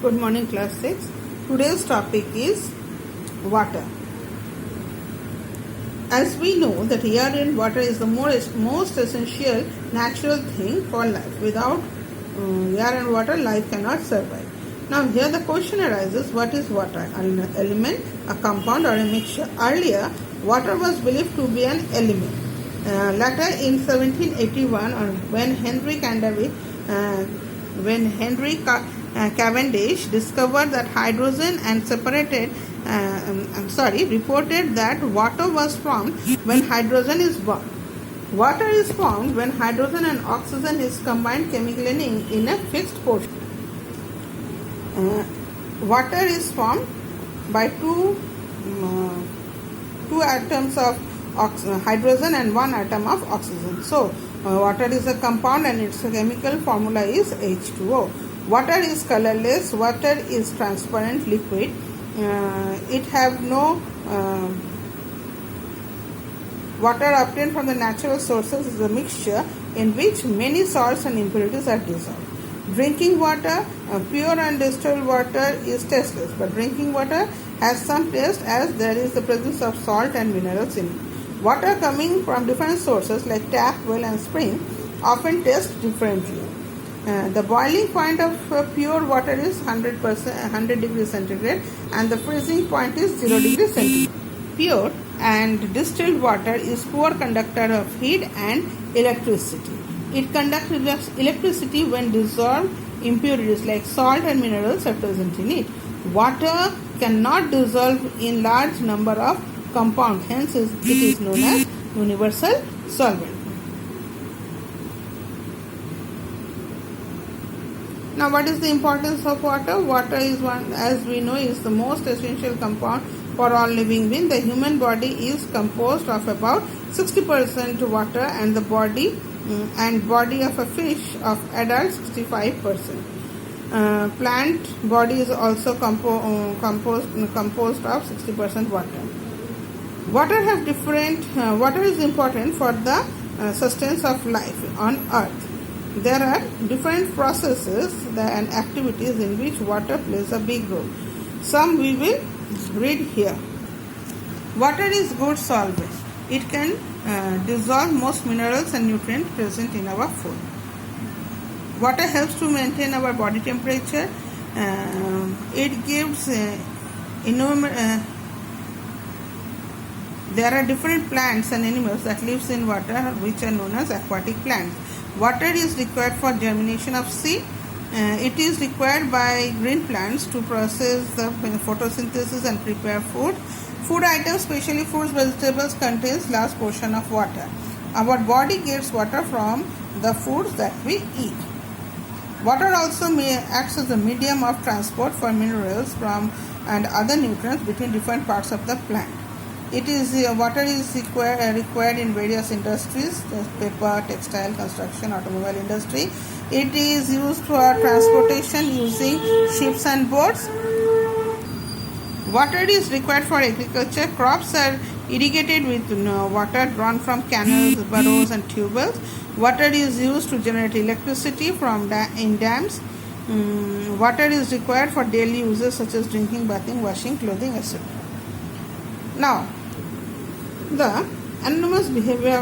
Good morning, class 6. Today's topic is water. As we know that air and water is the most essential natural thing for life. Without air and water, life cannot survive. Now here the question arises, what is water? An element, a compound or a mixture? Earlier, water was believed to be an element. Later in 1781, when Henry Cavendish discovered that hydrogen and reported that water was formed when hydrogen is bound. Water is formed when hydrogen and oxygen is combined chemically in a fixed portion. Water is formed by two atoms of hydrogen and one atom of oxygen. So, water is a compound and its chemical formula is H2O. Water is colorless, water is transparent liquid. It have no water obtained from the natural sources is a mixture in which many salts and impurities are dissolved. Drinking water, pure and distilled water is tasteless, but drinking water has some taste as there is the presence of salt and minerals in it. Water coming from different sources like tap, well and spring often tastes differently. The boiling point of pure water is 100 degrees centigrade and the freezing point is 0 degrees centigrade. Pure and distilled water is poor conductor of heat and electricity. It conducts electricity when dissolved impurities like salt and minerals are present in it. Water cannot dissolve in large number of compounds, hence it is known as universal solvent. Now, what is the importance of water? Water is as we know, is the most essential compound for all living beings. The human body is composed of about 60% water, and the body of a fish of adult 65%. Plant body is also composed of 60% water. Water is important for the sustenance of life on earth. There are different processes and activities in which water plays a big role. Some we will read here. Water is good solvent. It can dissolve most minerals and nutrients present in our food. Water helps to maintain our body temperature. It gives there are different plants and animals that lives in water, which are known as aquatic plants. Water is required for germination of seed. It is required by green plants to process the photosynthesis and prepare food. Food items, especially fruits, vegetables, contains large portion of water. Our body gets water from the foods that we eat. Water also acts as a medium of transport for minerals and other nutrients between different parts of the plant. Water is required in various industries, paper, textile, construction, automobile industry. It is used for transportation using ships and boats. Water is required for agriculture. Crops are irrigated with water drawn from canals, burrows and tubewells. Water is used to generate electricity in dams. Water is required for daily uses such as drinking, bathing, washing, clothing, etc. Now, the anonymous behavior